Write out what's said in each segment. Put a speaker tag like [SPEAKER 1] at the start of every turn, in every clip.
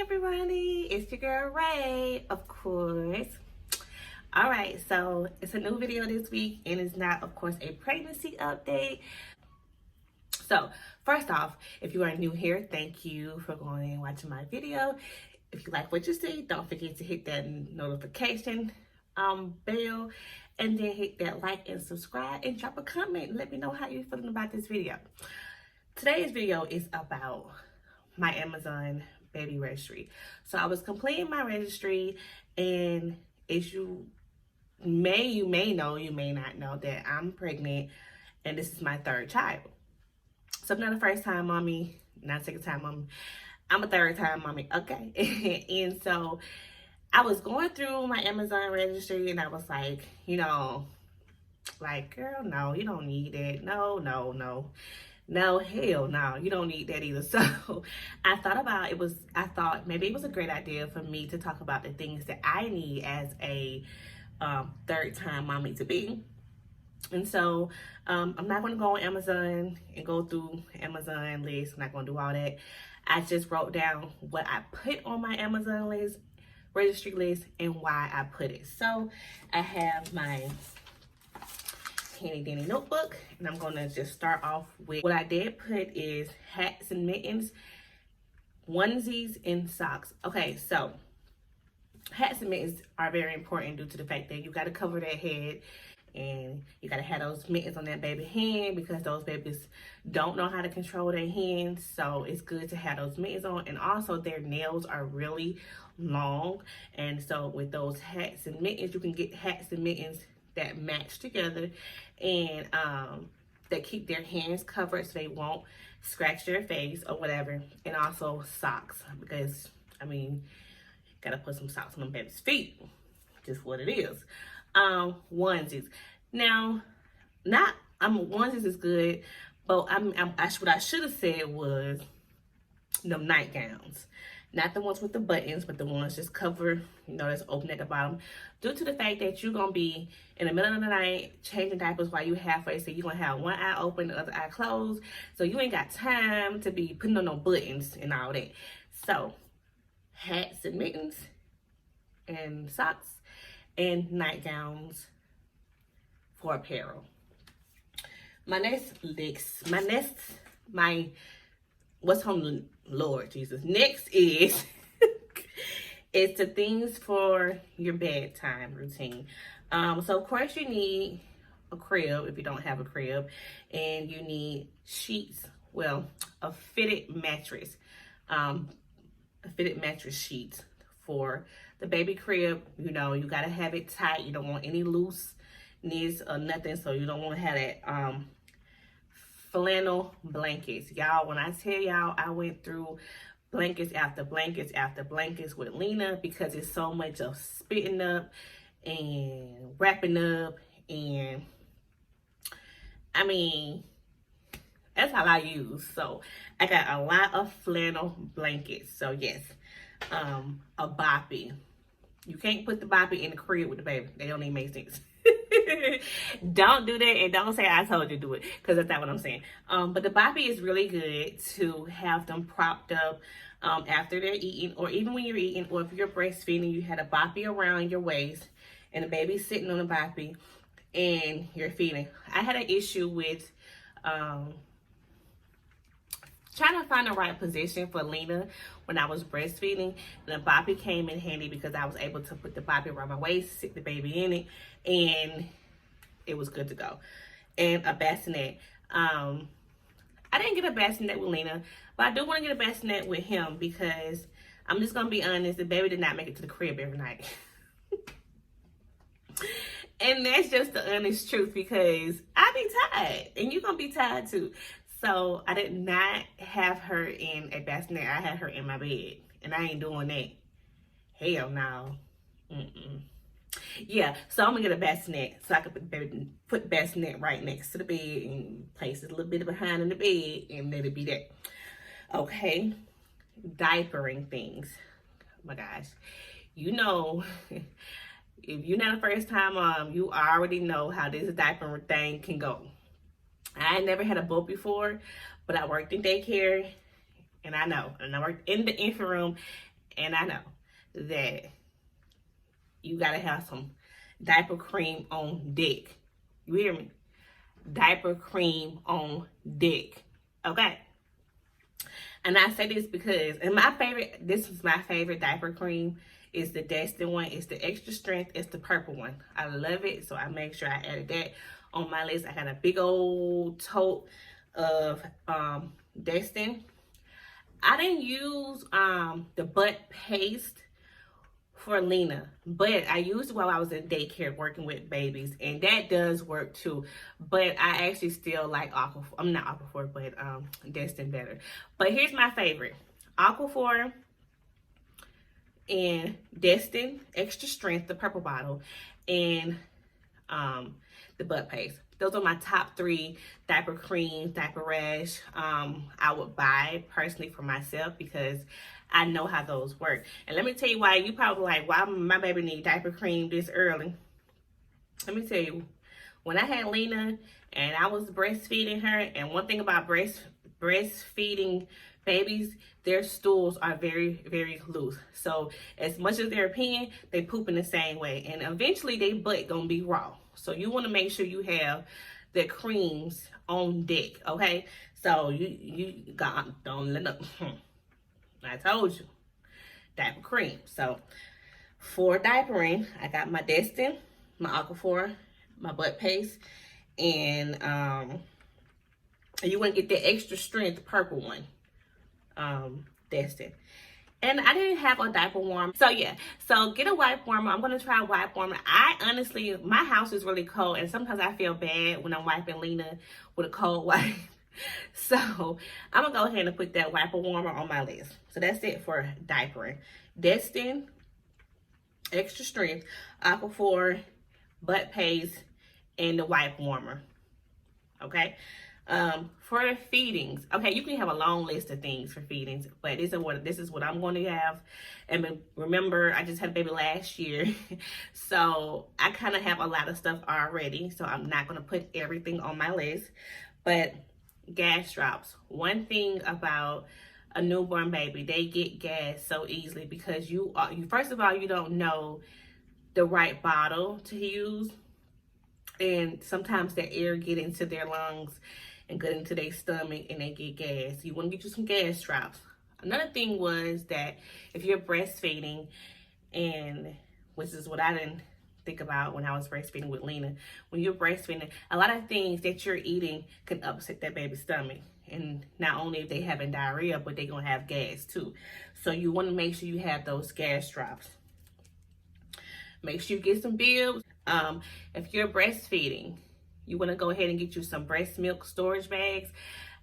[SPEAKER 1] everybody, it's your girl Ray, of course. All right, so it's a new video this week, and it's not, of course, a pregnancy update. So first off, if you are new here, thank you for going and watching my video. If you like what you see, don't forget to hit that notification bell, and then hit that like and subscribe, and drop a comment. Let me know how you're feeling about this video. Today's video is about my Amazon baby registry. So I was completing my registry, and as you may know, you may not know, that I'm pregnant, and this is my third child. So I'm not a first time mommy, not a second time mommy. I'm a third time mommy, okay? And so I was going through my Amazon registry, and I was like, girl, no, you don't need it. No, hell no, you don't need that either. So I thought maybe it was a great idea for me to talk about the things that I need as a third time mommy to be. And so I'm not going to go on Amazon and go through Amazon list. I'm not going to do all that. I just wrote down what I put on my Amazon list, registry list, and why I put it. So I have my handy dandy notebook, and I'm going to just start off with what I did put is hats and mittens, onesies, and socks. Okay, so hats and mittens are very important due to the fact that you got to cover their head, and you got to have those mittens on that baby hand because those babies don't know how to control their hands. So it's good to have those mittens on, and also their nails are really long, and so with those hats and mittens, you can get hats and mittens that match together, and that keep their hands covered so they won't scratch their face or whatever. And also socks, because gotta put some socks on them baby's feet, just what it is. Onesies, now onesies is good, but what I should have said was them nightgowns. Not the ones with the buttons, but the ones just cover, that's open at the bottom. Due to the fact that you're going to be in the middle of the night changing diapers while you halfway, so you're going to have one eye open, the other eye closed. So you ain't got time to be putting on no buttons and all that. So hats and mittens and socks and nightgowns for apparel. Lord Jesus. Next is it's the things for your bedtime routine. So of course you need a crib if you don't have a crib, and you need sheets. Well, a fitted mattress sheet for the baby crib. You gotta have it tight. You don't want any looseness or nothing. So you don't want to have that flannel blankets. Y'all, when I tell y'all, I went through blankets after blankets after blankets with Lena, because it's so much of spitting up and wrapping up, and that's all I use. So I got a lot of flannel blankets. So yes, a boppy. You can't put the boppy in the crib with the baby. They don't even make sense. Don't do that, and don't say I told you to do it, because that's not what I'm saying. But the boppy is really good to have them propped up after they're eating, or even when you're eating, or if you're breastfeeding, you had a boppy around your waist and the baby's sitting on the boppy and you're feeding. I had an issue with trying to find the right position for Lena when I was breastfeeding. The boppy came in handy because I was able to put the boppy around my waist, sit the baby in it, and it was good to go. And a bassinet. I didn't get a bassinet with Lena, but I do want to get a bassinet with him, because I'm just going to be honest, the baby did not make it to the crib every night. And that's just the honest truth, because I be tired, and you're going to be tired too. So I did not have her in a bassinet. I had her in my bed, and I ain't doing that. Hell no. Yeah, so I'm gonna get a bassinet so I can put bassinet right next to the bed and place it a little bit behind in the bed and let it be there. Okay, diapering things. Oh my gosh, if you're not a first time mom, you already know how this diaper thing can go. I never had a boat before, but I worked in daycare, and I know. And I worked in the infant room, And I know that you gotta have some diaper cream on deck. You hear me? Diaper cream on deck. Okay? And I say this because, and this is my favorite diaper cream. It's the Destin one. It's the extra strength. It's the purple one. I love it. So I make sure I added that on my list. I got a big old tote of Destin. I didn't use the butt paste for Lena, but I used it while I was in daycare working with babies, and that does work too. But I actually still like Aquaphor. I'm not Aquaphor, but Destin better. But here's my favorite: Aquaphor and Destin extra strength, the purple bottle, and the butt paste. Those are my top 3 diaper creams, diaper rash. I would buy personally for myself because I know how those work. And let me tell you why. You probably like, why my baby need diaper cream this early? Let me tell you, when I had Lena and I was breastfeeding her, and one thing about breastfeeding babies, their stools are very, very loose. So as much as they're peeing, they poop in the same way. And eventually their butt gonna be raw. So you wanna make sure you have the creams on deck, okay? So you got, don't let up. I told you, diaper cream. So for diapering, I got my Destin, my Aquaphor, my butt paste, and you want to get the extra strength purple one, Destin. And I didn't have a diaper warmer. So yeah, so get a wipe warmer. I'm going to try a wipe warmer. I honestly, my house is really cold, and sometimes I feel bad when I'm wiping Lena with a cold wipe. So I'm going to go ahead and put that wiper warmer on my list. So that's it for diapering. Destin, extra strength, Aquaphor, butt paste, and the wipe warmer. Okay. For feedings, okay, you can have a long list of things for feedings, but this is what I'm going to have. And remember, I just had a baby last year, so I kind of have a lot of stuff already, so I'm not going to put everything on my list. But gas drops, one thing about a newborn baby, they get gas so easily because you first of all, you don't know the right bottle to use, and sometimes the air get into their lungs and get into their stomach and they get gas. You want to get you some gas drops. Another thing was that if you're breastfeeding, and which is what I didn't think about when I was breastfeeding with Lena, when you're breastfeeding, a lot of things that you're eating can upset that baby's stomach. And not only if they having diarrhea, but they're going to have gas too. So you want to make sure you have those gas drops. Make sure you get some bibs. If you're breastfeeding, you want to go ahead and get you some breast milk storage bags.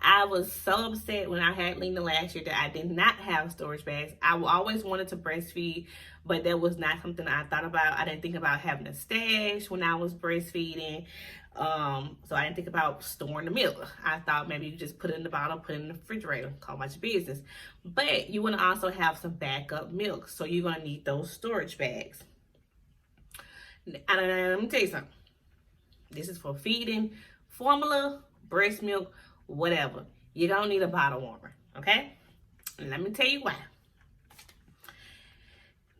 [SPEAKER 1] I was so upset when I had Lena last year that I did not have storage bags. I always wanted to breastfeed, but that was not something I thought about. I didn't think about having a stash when I was breastfeeding. So I didn't think about storing the milk. I thought maybe you just put it in the bottle, put it in the refrigerator, call my business. But you want to also have some backup milk. So you're going to need those storage bags. And let me tell you something. This is for feeding, formula, breast milk, whatever. You don't need a bottle warmer, okay? And let me tell you why.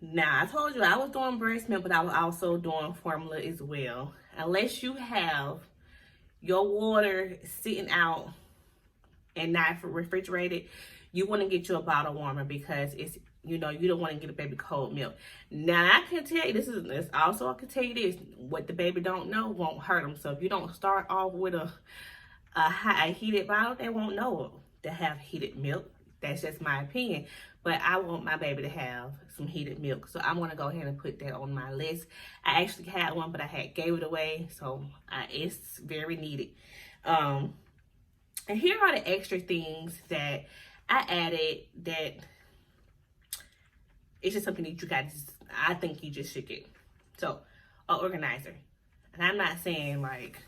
[SPEAKER 1] Now, I told you I was doing breast milk, but I was also doing formula as well. Unless you have your water sitting out and not refrigerated, you want to get you a bottle warmer because it's, you don't want to get a baby cold milk. Now, I can tell you, this also, I can tell you this, what the baby don't know won't hurt them. So if you don't start off with a high heated bottle, they won't know to have heated milk. That's just my opinion. But I want my baby to have some heated milk. So I'm going to go ahead and put that on my list. I actually had one, but I gave it away. So it's very needed. And here are the extra things that I added that it's just something that you guys, I think you just should get. So, an organizer. And I'm not saying like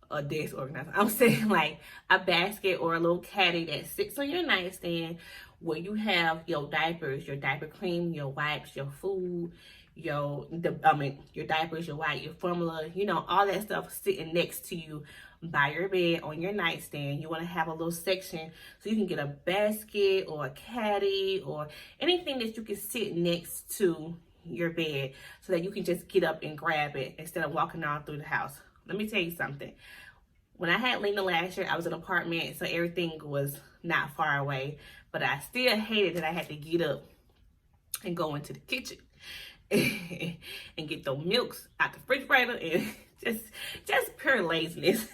[SPEAKER 1] a desk organizer. I'm saying like a basket or a little caddy that sits on your nightstand where you have your diapers, your diaper cream, your wipes, your food, your diapers, your wipe, your formula, all that stuff sitting next to you by your bed on your nightstand. You want to have a little section so you can get a basket or a caddy or anything that you can sit next to your bed so that you can just get up and grab it instead of walking all through the house. Let me tell you something. When I had Lena last year, I was in an apartment, so everything was not far away, but I still hated that I had to get up and go into the kitchen and get those milks out the refrigerator, and just pure laziness.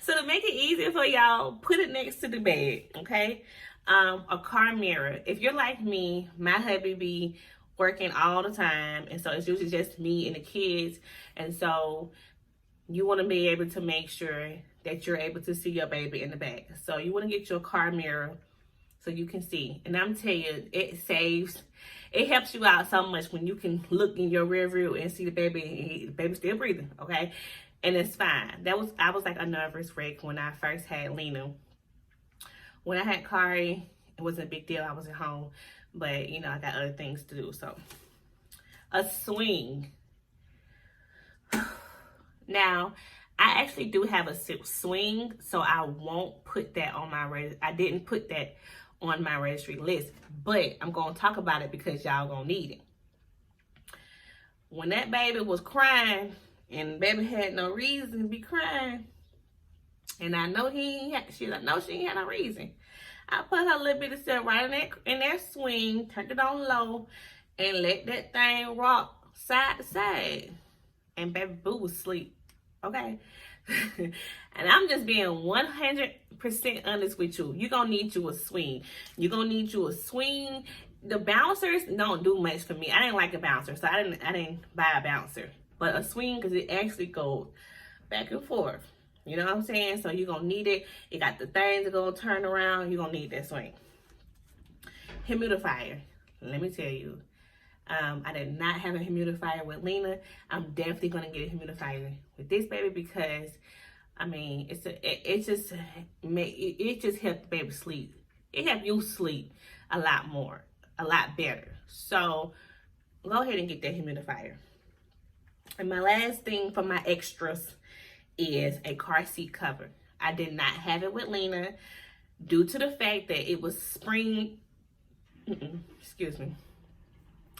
[SPEAKER 1] So to make it easier for y'all, put it next to the bed, okay? A car mirror. If you're like me, my hubby be working all the time, and so it's usually just me and the kids, and so you want to be able to make sure that you're able to see your baby in the back. So you want to get your car mirror so you can see. And I'm telling you, it helps you out so much when you can look in your rear view and see the baby, and the baby's still breathing, okay? And it's fine. I was like a nervous wreck when I first had Lena. When I had Kari, it wasn't a big deal. I was at home, but you know, I got other things to do. So a swing. Now, I actually do have a swing, so I won't put that on I didn't put that on my registry list, but I'm going to talk about it because y'all going to need it. When that baby was crying, and baby had no reason to be crying, and I know she ain't had no reason, I put her little bit of stuff right in that swing, turned it on low, and let that thing rock side to side. And baby boo was asleep, okay? And I'm just being 100% honest with you. You're going to need you a swing. You're going to need you a swing. The bouncers don't do much for me. I didn't like a bouncer, so I didn't buy a bouncer. But a swing, because it actually goes back and forth. You know what I'm saying? So you're going to need it. It got the things that go turn around. You're going to need that swing. Humidifier. Let me tell you. I did not have a humidifier with Lena. I'm definitely going to get a humidifier with this baby because, I mean, it just helped the baby sleep. It helped you sleep a lot more, a lot better. So go ahead and get that humidifier. And my last thing for my extras is a car seat cover. I did not have it with Lena due to the fact that it was spring. Excuse me.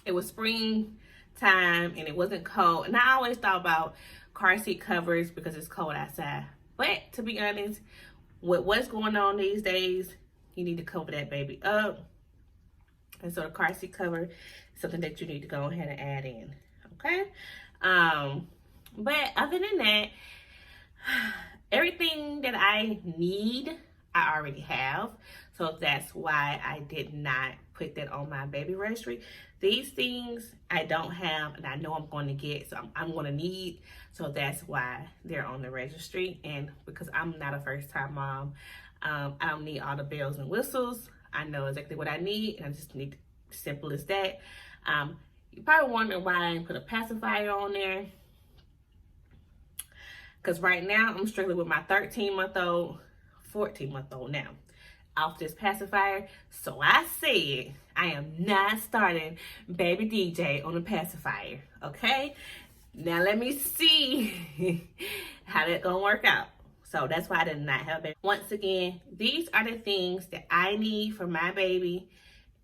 [SPEAKER 1] It was spring time and it wasn't cold. And I always thought about car seat covers because it's cold outside. But to be honest, with what's going on these days, you need to cover that baby up. And so the car seat cover is something that you need to go ahead and add in. Okay? But other than that, everything that I need, I already have. So that's why I did not put that on my baby registry. These things I don't have and I know I'm going to get, so I'm going to need. So that's why they're on the registry. And because I'm not a first-time mom, I don't need all the bells and whistles. I know exactly what I need, and I just need simple as that. You're probably wondering why I didn't put a pacifier on there. Because right now I'm struggling with my 13-month-old, 14-month-old now, off this pacifier. So I said I am not starting baby DJ on a pacifier, okay? Now let me see how that's gonna work out. So that's why I did not have a baby. Once again, these are the things that I need for my baby,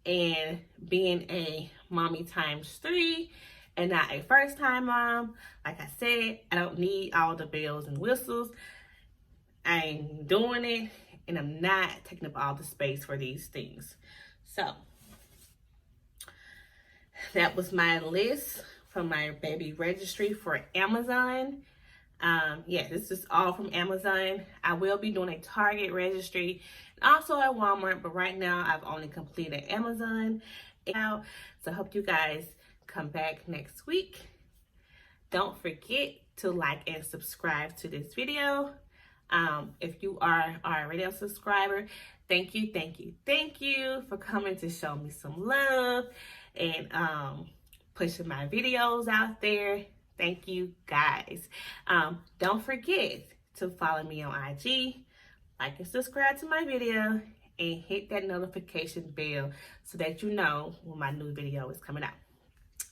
[SPEAKER 1] and being a mommy ×3 and not a first-time mom, like I said, I don't need all the bells and whistles. I ain't doing it, and I'm not taking up all the space for these things. So that was my list for my baby registry for Amazon. Yeah, this is all from Amazon. I will be doing a Target registry and also at Walmart, but right now I've only completed Amazon. So I hope you guys come back next week. Don't forget to like and subscribe to this video. If you are already a subscriber, thank you for coming to show me some love and pushing my videos out there. Thank you guys. Don't forget to follow me on IG, like and subscribe to my video, and hit that notification bell so that you know when my new video is coming out.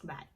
[SPEAKER 1] Bye.